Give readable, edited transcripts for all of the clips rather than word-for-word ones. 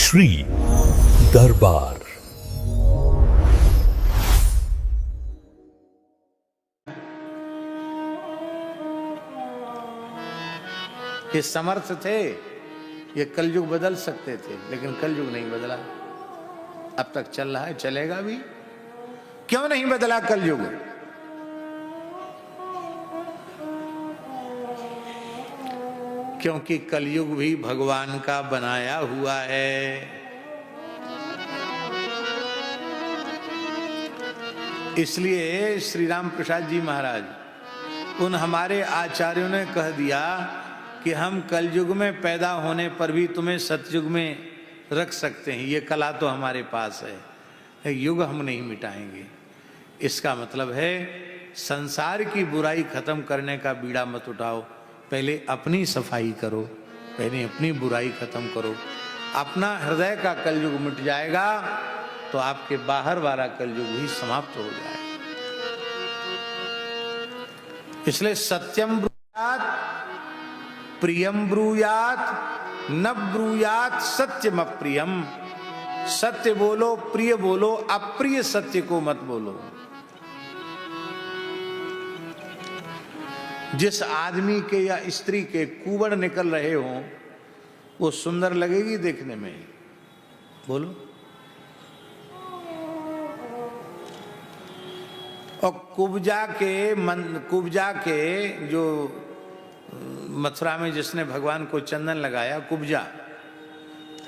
श्री दरबार। ये समर्थ थे, ये कलयुग बदल सकते थे, लेकिन कलयुग नहीं बदला। अब तक चल रहा है, चलेगा भी। क्यों नहीं बदला कलयुग? क्योंकि कलयुग भी भगवान का बनाया हुआ है। इसलिए श्री राम प्रसाद जी महाराज उन हमारे आचार्यों ने कह दिया कि हम कलयुग में पैदा होने पर भी तुम्हें सतयुग में रख सकते हैं, ये कला तो हमारे पास है, युग हम नहीं मिटाएंगे। इसका मतलब है संसार की बुराई खत्म करने का बीड़ा मत उठाओ, पहले अपनी सफाई करो, पहले अपनी बुराई खत्म करो। अपना हृदय का कलयुग मिट जाएगा तो आपके बाहर वाला कलयुग भी समाप्त हो जाएगा। इसलिए सत्यम ब्रूयात, प्रियम ब्रूयात, न ब्रूयात सत्यम अप्रियम। सत्य बोलो, प्रिय बोलो, अप्रिय सत्य को मत बोलो। जिस आदमी के या स्त्री के कुबड़ निकल रहे हो वो सुंदर लगेगी देखने में? बोलो। और कुब्जा के जो मथुरा में जिसने भगवान को चंदन लगाया, कुब्जा,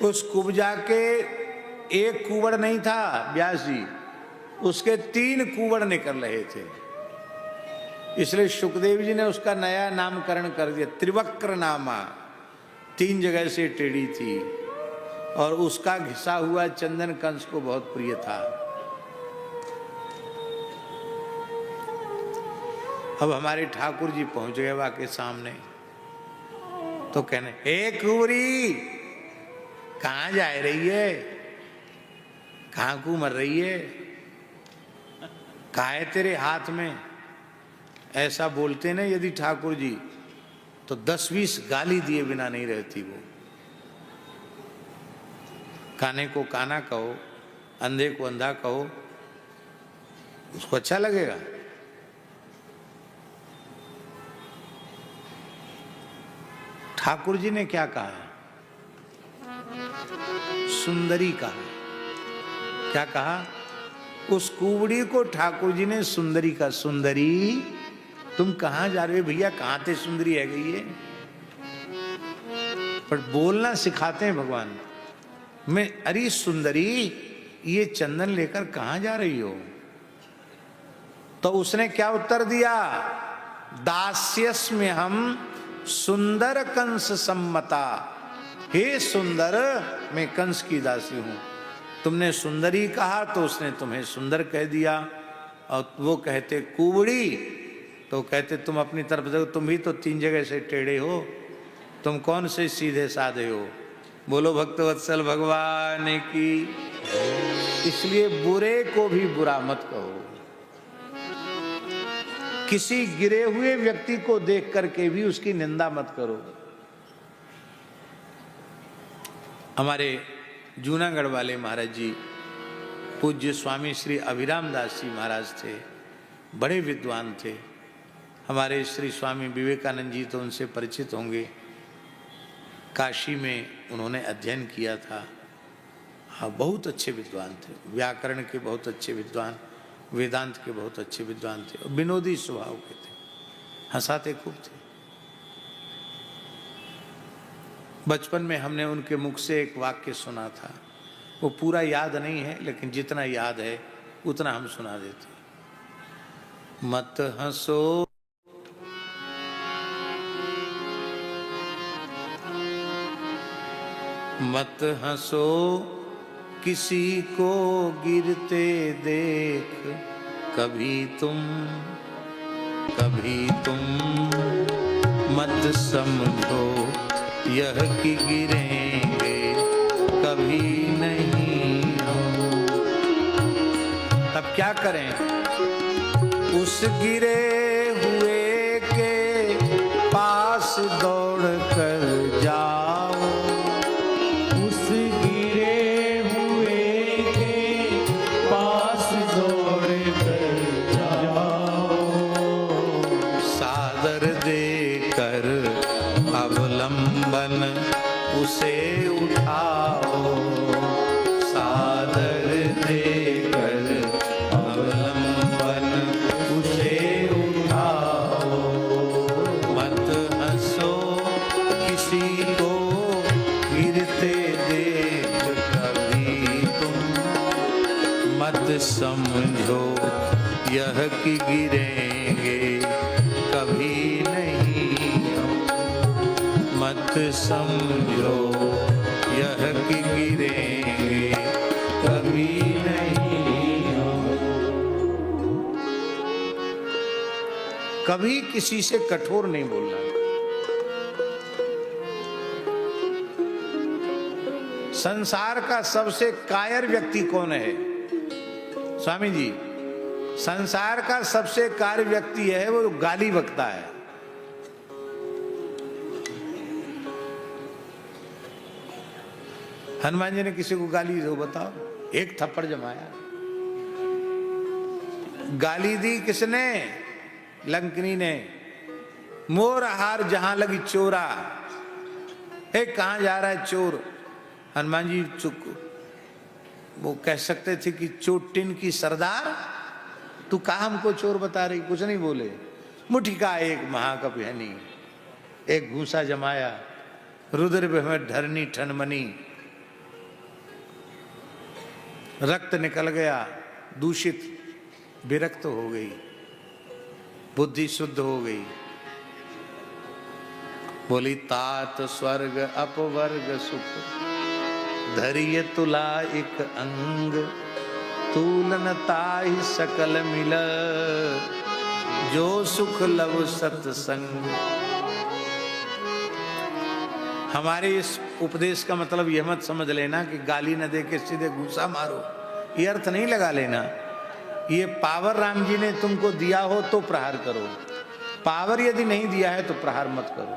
उस कुब्जा के एक कुबड़ नहीं था व्यास जी, उसके 3 कुबड़ निकल रहे थे। इसलिए सुखदेव जी ने उसका नया नामकरण कर दिया, त्रिवक्र नामा। 3 जगह से टेढ़ी थी और उसका घिसा हुआ चंदन कंस को बहुत प्रिय था। अब हमारे ठाकुर जी पहुंच गए वहां के सामने, तो कहने, हे कुंवरी, कहां जा रही है? कहां को मर रही है? कहा है तेरे हाथ में? ऐसा बोलते ना यदि ठाकुर जी तो 10-20 गाली दिए बिना नहीं रहती वो। काने को काना कहो, अंधे को अंधा कहो, उसको अच्छा लगेगा? ठाकुर जी ने क्या कहा है? सुंदरी कहा। क्या कहा? उस कुबड़ी को ठाकुर जी ने सुंदरी का, सुंदरी तुम कहां जा रहे हो भैया? कहां थे सुंदरी है गई है? पर बोलना सिखाते हैं भगवान। मैं, अरे सुंदरी, ये चंदन लेकर कहां जा रही हो? तो उसने क्या उत्तर दिया? दास्यस्म्य हम सुंदर कंस सम्मता। हे सुंदर, मैं कंस की दासी हूं। तुमने सुंदरी कहा तो उसने तुम्हें सुंदर कह दिया, और वो कहते कुबड़ी तो कहते तुम अपनी तरफ देखो, तुम भी तो 3 जगह से टेढ़े हो, तुम कौन से सीधे साधे हो? बोलो भक्तवत्सल भगवान की। इसलिए बुरे को भी बुरा मत कहो। किसी गिरे हुए व्यक्ति को देख करके भी उसकी निंदा मत करो। हमारे जूनागढ़ वाले महाराज जी, पूज्य स्वामी श्री अभिराम दास जी महाराज थे, बड़े विद्वान थे। हमारे श्री स्वामी विवेकानंद जी तो उनसे परिचित होंगे। काशी में उन्होंने अध्ययन किया था। हाँ, बहुत अच्छे विद्वान थे, व्याकरण के बहुत अच्छे विद्वान, वेदांत के बहुत अच्छे विद्वान थे, और विनोदी स्वभाव के थे, हंसाते खूब थे। बचपन में हमने उनके मुख से एक वाक्य सुना था, वो पूरा याद नहीं है, लेकिन जितना याद है उतना हम सुना देते। मत हंसो मत हंसो किसी को गिरते देख, कभी तुम मत समझो यह कि गिरेंगे कभी नहीं हम। तब क्या करें? उस गिरे हुए के पास दौड़ कर जाओ, उस गिरे उठाओ, सादर देकर अवलंबन उसे उठाओ। मत हंसो किसी को गिरते देख कभी तुम, मत समझो यह कि गिरेंगे कभी नहीं हम, मत समझो यह कि गिरेंगे कभी नहीं हम। कभी किसी से कठोर नहीं बोलना। संसार का सबसे कायर व्यक्ति कौन है? स्वामी जी, संसार का सबसे कार्य व्यक्ति है वो गाली बकता है। हनुमान जी ने किसी को गाली दो, बताओ, एक थप्पड़ जमाया। गाली दी किसने? लंकनी ने। मोर हार जहां लगी चोरा, कहां जा रहा है चोर? हनुमान जी चुप, वो कह सकते थे कि चोटिन की सरदार, तू कहा हमको चोर बता रही? कुछ नहीं बोले। मुट्ठी का एक महाकप हनी, एक घूसा जमाया, रुद्र में धरनी ठनमनी, रक्त निकल गया, दूषित विरक्त हो गई, बुद्धि शुद्ध हो गई। बोली तात स्वर्ग अपवर्ग सुख, धैर्य तुला एक अंग, तूलन ताहि सकल मिल, जो सुख लव सत्संग। हमारे इस उपदेश का मतलब यह मत समझ लेना कि गाली न दे के सीधे घूसा मारो, ये अर्थ नहीं लगा लेना। ये पावर राम जी ने तुमको दिया हो तो प्रहार करो, पावर यदि नहीं दिया है तो प्रहार मत करो।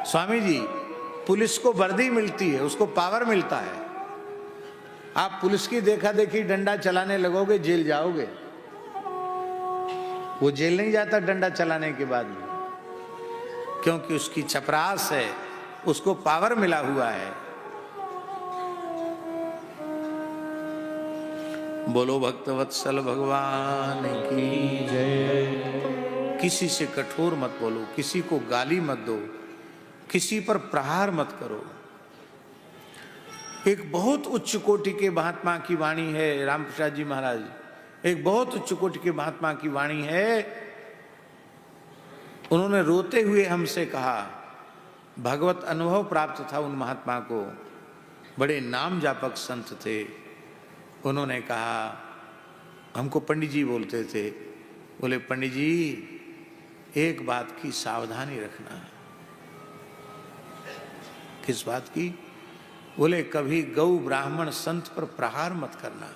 स्वामी जी, पुलिस को वर्दी मिलती है, उसको पावर मिलता है। आप पुलिस की देखा देखी डंडा चलाने लगोगे, जेल जाओगे। वो जेल नहीं जाता डंडा चलाने के बाद में, क्योंकि उसकी चपरास है, उसको पावर मिला हुआ है। बोलो भक्तवत्सल भगवान की जय। किसी से कठोर मत बोलो, किसी को गाली मत दो, किसी पर प्रहार मत करो। एक बहुत उच्च कोटि के महात्मा की वाणी है, राम प्रसाद जी महाराज, एक बहुत उच्च कोटि के महात्मा की वाणी है। उन्होंने रोते हुए हमसे कहा, भगवत अनुभव प्राप्त था उन महात्मा को, बड़े नाम जापक संत थे। उन्होंने कहा, हमको पंडित जी बोलते थे, बोले पंडित जी एक बात की सावधानी रखना। किस बात की? बोले कभी गौ ब्राह्मण संत पर प्रहार मत करना।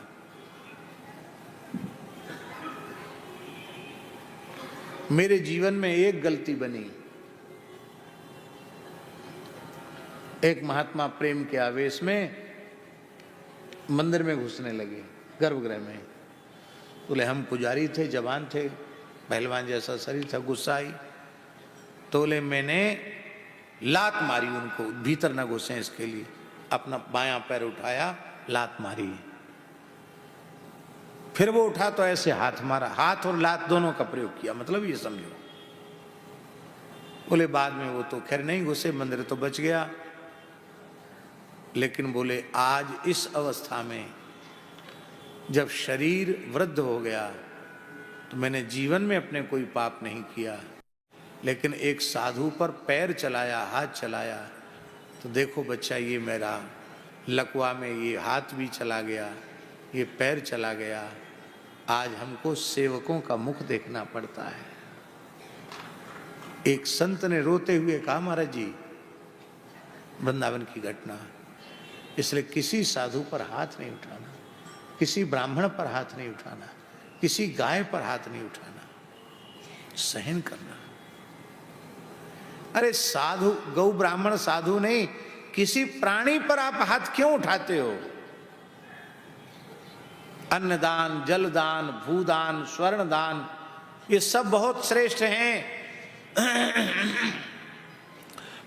मेरे जीवन में एक गलती बनी। एक महात्मा प्रेम के आवेश में मंदिर में घुसने लगे, गर्भगृह में। बोले हम पुजारी थे, जवान थे, पहलवान जैसा शरीर था, गुस्सा आई तो बोले मैंने लात मारी उनको, भीतर न घुसे इसके लिए। अपना बायां पैर उठाया, लात मारी। फिर वो उठा तो ऐसे हाथ मारा, हाथ और लात दोनों का प्रयोग किया, मतलब ये समझो। बोले बाद में वो तो खैर नहीं घुसे, मंदिर तो बच गया। लेकिन बोले आज इस अवस्था में जब शरीर वृद्ध हो गया तो मैंने जीवन में अपने कोई पाप नहीं किया, लेकिन एक साधु पर पैर चलाया, हाथ चलाया, तो देखो बच्चा ये मेरा लकवा में ये हाथ भी चला गया, ये पैर चला गया। आज हमको सेवकों का मुख देखना पड़ता है। एक संत ने रोते हुए कहा, महाराज जी वृंदावन की घटना, इसलिए किसी साधु पर हाथ नहीं उठाना, किसी ब्राह्मण पर हाथ नहीं उठाना, किसी गाय पर हाथ नहीं उठाना, सहन करना। अरे साधु, गौ ब्राह्मण साधु नहीं, किसी प्राणी पर आप हाथ क्यों उठाते हो? अन्नदान, जलदान, भूदान, स्वर्ण दान, ये सब बहुत श्रेष्ठ हैं।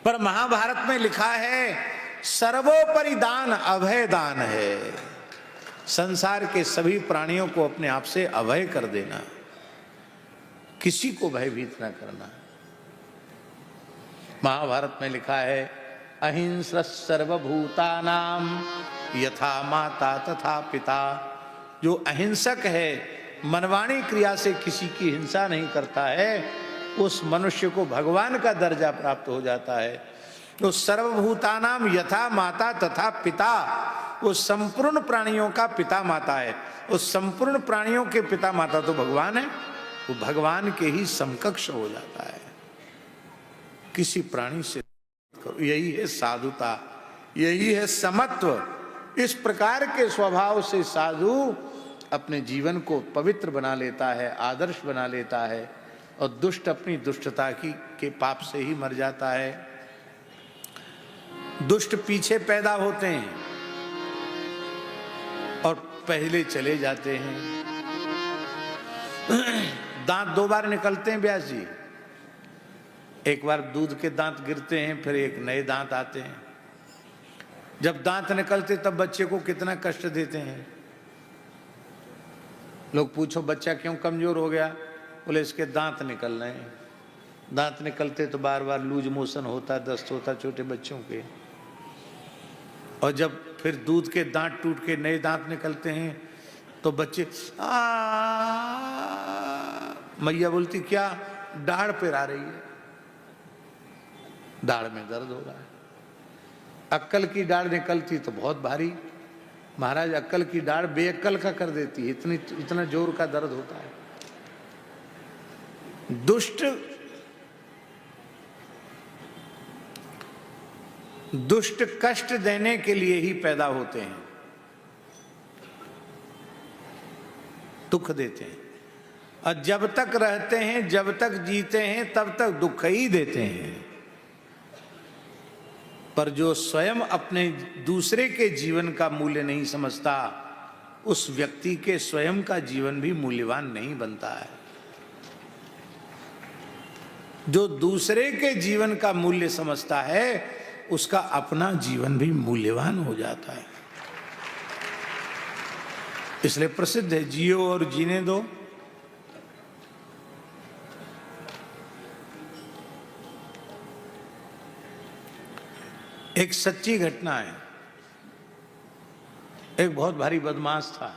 पर महाभारत में लिखा है सर्वोपरि दान अभय दान है। संसार के सभी प्राणियों को अपने आप से अभय कर देना, किसी को भयभीत न करना। महाभारत में लिखा है अहिंसा सर्वभूतानाम यथा माता तथा पिता। जो अहिंसक है, मनवाणी क्रिया से किसी की हिंसा नहीं करता है, उस मनुष्य को भगवान का दर्जा प्राप्त हो जाता है। तो सर्वभूतानाम यथा माता तथा पिता, वो संपूर्ण प्राणियों का पिता माता है। उस संपूर्ण प्राणियों के पिता माता तो भगवान है, वो भगवान के ही समकक्ष हो जाता है। किसी प्राणी से यही है साधुता, यही है समत्व। इस प्रकार के स्वभाव से साधु अपने जीवन को पवित्र बना लेता है, आदर्श बना लेता है, और दुष्ट अपनी दुष्टता के पाप से ही मर जाता है। दुष्ट पीछे पैदा होते हैं और पहले चले जाते हैं। दांत दो बार निकलते हैं व्यास जी, एक बार दूध के दांत गिरते हैं, फिर एक नए दांत आते हैं। जब दांत निकलते तब बच्चे को कितना कष्ट देते हैं। लोग पूछो बच्चा क्यों कमजोर हो गया, बोले इसके दांत निकल रहे हैं। दांत निकलते तो बार बार लूज मोशन होता, दस्त होता छोटे बच्चों के। और जब फिर दूध के दांत टूट के नए दांत निकलते हैं तो बच्चे मैया बोलती क्या, दाढ़ पिरा रही है, दाढ़ में दर्द हो रहा है। अक्कल की दाढ़ निकलती तो बहुत भारी, महाराज अक्कल की दाढ़ बेअक्कल का कर देती है, इतना जोर का दर्द होता है। दुष्ट कष्ट देने के लिए ही पैदा होते हैं, दुख देते हैं, और जब तक रहते हैं, जब तक जीते हैं, तब तक दुख ही देते हैं। पर जो स्वयं अपने दूसरे के जीवन का मूल्य नहीं समझता, उस व्यक्ति के स्वयं का जीवन भी मूल्यवान नहीं बनता है। जो दूसरे के जीवन का मूल्य समझता है, उसका अपना जीवन भी मूल्यवान हो जाता है। इसलिए प्रसिद्ध है जियो और जीने दो। एक सच्ची घटना है। एक बहुत भारी बदमाश था,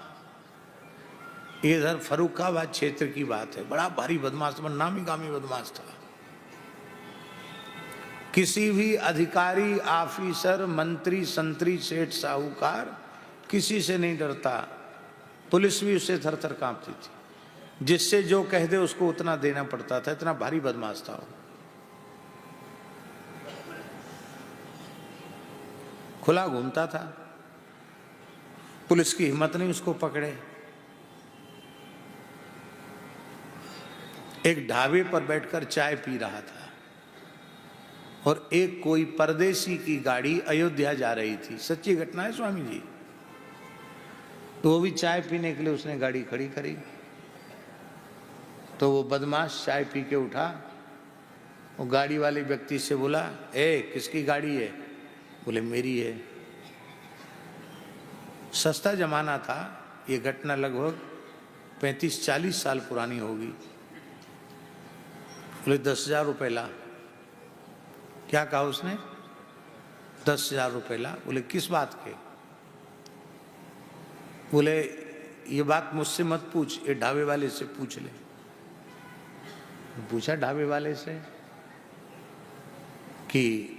इधर फर्रुखाबाद क्षेत्र की बात है। बड़ा भारी बदमाश, नामी गामी बदमाश था। किसी भी अधिकारी, ऑफिसर, मंत्री, संतरी, सेठ, साहूकार किसी से नहीं डरता। पुलिस भी उससे थर थर कांपती थी। जिससे जो कह दे उसको उतना देना पड़ता था, इतना भारी बदमाश था वो। खुला घूमता था, पुलिस की हिम्मत नहीं उसको पकड़े। एक ढाबे पर बैठकर चाय पी रहा था और एक कोई परदेसी की गाड़ी अयोध्या जा रही थी। सच्ची घटना है स्वामी जी। तो वो भी चाय पीने के लिए उसने गाड़ी खड़ी करी। तो वो बदमाश चाय पी के उठा, वो गाड़ी वाले व्यक्ति से बोला, ए किसकी गाड़ी है? बोले मेरी है। सस्ता जमाना था, ये घटना लगभग 35-40 साल पुरानी होगी। बोले 10,000 रुपये ला। क्या कहा उसने? 10,000 रुपये ला। बोले किस बात के? बोले ये बात मुझसे मत पूछ, ये ढाबे वाले से पूछ ले। पूछा ढाबे वाले से कि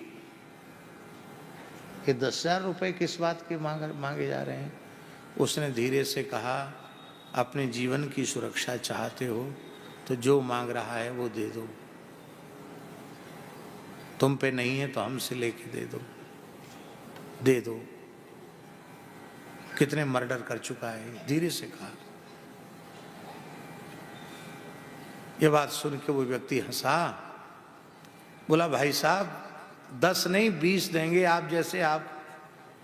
ये 10,000 रुपये किस बात के मांगे जा रहे हैं? उसने धीरे से कहा, अपने जीवन की सुरक्षा चाहते हो तो जो मांग रहा है वो दे दो। तुम पे नहीं है तो हमसे लेके दे दो, दे दो। कितने मर्डर कर चुका है, धीरे से कहा। ये बात सुन के वो व्यक्ति हंसा। बोला भाई साहब 10 नहीं 20 देंगे आप जैसे। आप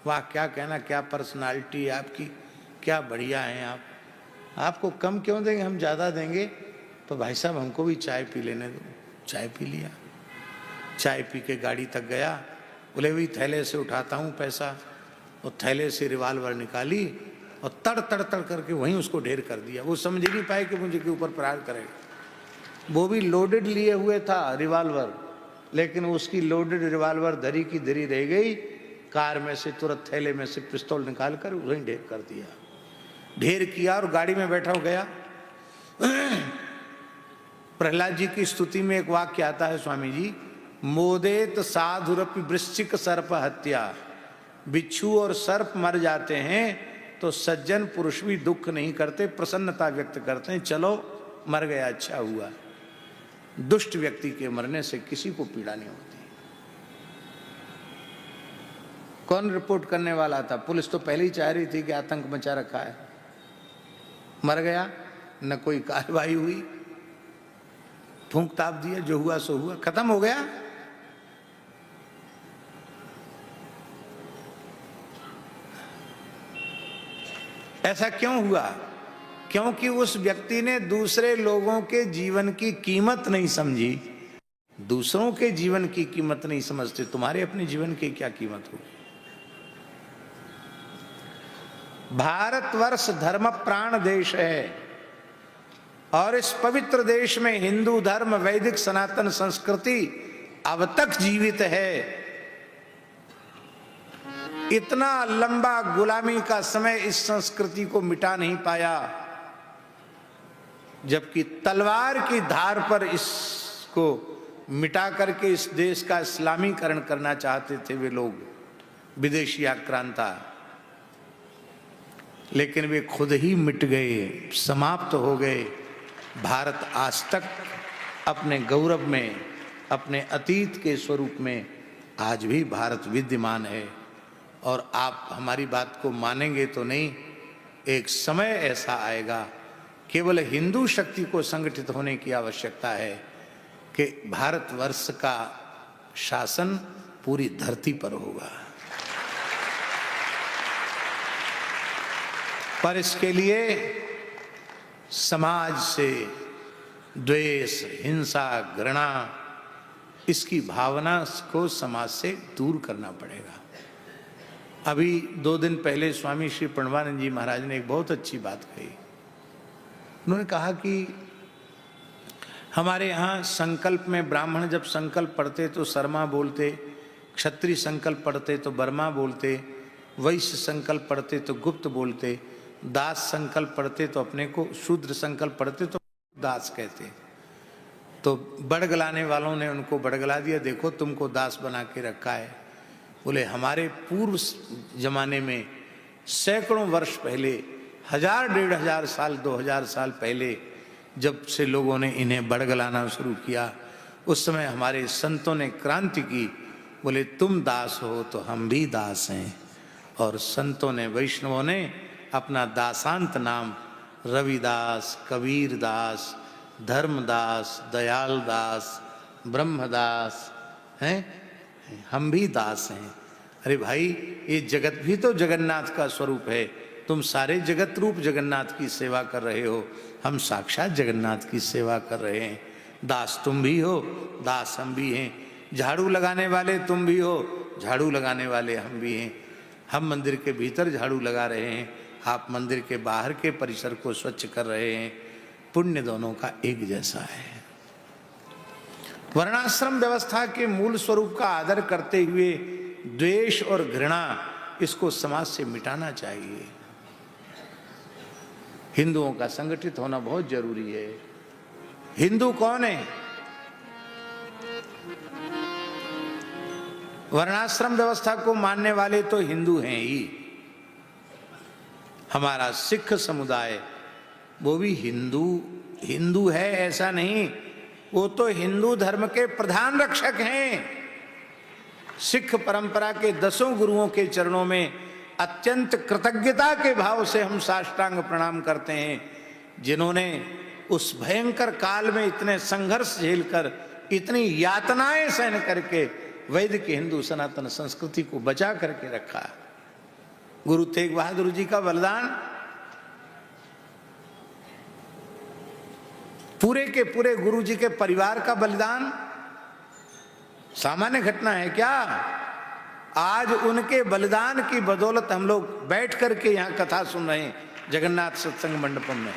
वाह, क्या कहना, क्या पर्सनालिटी है आपकी, क्या बढ़िया हैं आप। आपको कम क्यों देंगे, हम ज़्यादा देंगे। तो भाई साहब हमको भी चाय पी लेने दो, चाय पी लिया। चाय पी के गाड़ी तक गया, बोले वही थैले से उठाता हूँ पैसा, और थैले से रिवाल्वर निकाली और तड़ तड़ तड़ करके वहीं उसको ढेर कर दिया। वो समझ नहीं पाए कि मुझे के ऊपर प्रहार करेगा। वो भी लोडेड लिए हुए था रिवाल्वर, लेकिन उसकी लोडेड रिवाल्वर धरी की धरी रह गई। कार में से तुरंत थैले में से पिस्तौल निकाल कर वहीं ढेर कर दिया। ढेर किया और गाड़ी में बैठा हो गया। प्रहलाद जी की स्तुति में एक वाक्य आता है स्वामी जी, मोदेत साधुरपि वृश्चिक सर्प हत्या। बिच्छू और सर्प मर जाते हैं तो सज्जन पुरुष भी दुख नहीं करते, प्रसन्नता व्यक्त करते हैं, चलो मर गया अच्छा हुआ। दुष्ट व्यक्ति के मरने से किसी को पीड़ा नहीं होती। कौन रिपोर्ट करने वाला था? पुलिस तो पहले ही चाह रही थी कि आतंक मचा रखा है। मर गया, न कोई कार्रवाई हुई, फूंक ताप दिया, जो हुआ सो हुआ, खत्म हो गया। ऐसा क्यों हुआ? क्योंकि उस व्यक्ति ने दूसरे लोगों के जीवन की कीमत नहीं समझी। दूसरों के जीवन की कीमत नहीं समझते, तुम्हारे अपने जीवन की क्या कीमत होगी? भारतवर्ष धर्म प्राण देश है, और इस पवित्र देश में हिंदू धर्म, वैदिक सनातन संस्कृति अब तक जीवित है। इतना लंबा गुलामी का समय इस संस्कृति को मिटा नहीं पाया, जबकि तलवार की धार पर इसको मिटा करके इस देश का इस्लामीकरण करना चाहते थे वे लोग, विदेशी आक्रांता। लेकिन वे खुद ही मिट गए, समाप्त हो गए। भारत आज तक अपने गौरव में, अपने अतीत के स्वरूप में आज भी भारत विद्यमान है। और आप हमारी बात को मानेंगे तो नहीं, एक समय ऐसा आएगा, केवल हिंदू शक्ति को संगठित होने की आवश्यकता है कि भारतवर्ष का शासन पूरी धरती पर होगा। पर इसके लिए समाज से द्वेष, हिंसा, घृणा, इसकी भावना को समाज से दूर करना पड़ेगा। अभी 2 दिन पहले स्वामी श्री प्रणवानंद जी महाराज ने एक बहुत अच्छी बात कही। उन्होंने कहा कि हमारे यहाँ संकल्प में ब्राह्मण जब संकल्प पढ़ते तो शर्मा बोलते, क्षत्रिय संकल्प पढ़ते तो बर्मा बोलते, वैश्य संकल्प पढ़ते तो गुप्त बोलते, दास संकल्प पढ़ते तो अपने को, शूद्र संकल्प पढ़ते तो दास कहते। तो बड़गलाने वालों ने उनको बड़गला दिया, देखो तुमको दास बना के रखा है। बोले हमारे पूर्व जमाने में सैकड़ों वर्ष पहले, 1000, 1500 साल, 2000 साल पहले जब से लोगों ने इन्हें बड़गलाना शुरू किया, उस समय हमारे संतों ने क्रांति की। बोले तुम दास हो तो हम भी दास हैं। और संतों ने, वैष्णवों ने अपना दासांत नाम रविदास, कबीरदास, धर्मदास, दयालदास, ब्रह्मदास हैं, हम भी दास हैं। अरे भाई, ये जगत भी तो जगन्नाथ का स्वरूप है। तुम सारे जगत रूप जगन्नाथ की सेवा कर रहे हो, हम साक्षात जगन्नाथ की सेवा कर रहे हैं। दास तुम भी हो, दास हम भी हैं। झाड़ू लगाने वाले तुम भी हो, झाड़ू लगाने वाले हम भी हैं। हम मंदिर के भीतर झाड़ू लगा रहे हैं, आप मंदिर के बाहर के परिसर को स्वच्छ कर रहे हैं। पुण्य दोनों का एक जैसा है। वर्णाश्रम व्यवस्था के मूल स्वरूप का आदर करते हुए द्वेष और घृणा, इसको समाज से मिटाना चाहिए। हिंदुओं का संगठित होना बहुत जरूरी है। हिंदू कौन है? वर्णाश्रम व्यवस्था को मानने वाले तो हिंदू हैं ही। हमारा सिख समुदाय वो भी हिंदू है ऐसा नहीं, वो तो हिंदू धर्म के प्रधान रक्षक हैं। सिख परंपरा के 10 गुरुओं के चरणों में अत्यंत कृतज्ञता के भाव से हम साष्टांग प्रणाम करते हैं, जिन्होंने उस भयंकर काल में इतने संघर्ष झेलकर, इतनी यातनाएं सहन करके वैदिक हिंदू सनातन संस्कृति को बचा करके रखा। गुरु तेग बहादुर जी का बलिदान पूरे के पूरे गुरु जी के परिवार का बलिदान सामान्य घटना है क्या? आज उनके बलिदान की बदौलत हम लोग बैठ करके यहाँ कथा सुन रहे हैं जगन्नाथ सत्संग मंडपम में।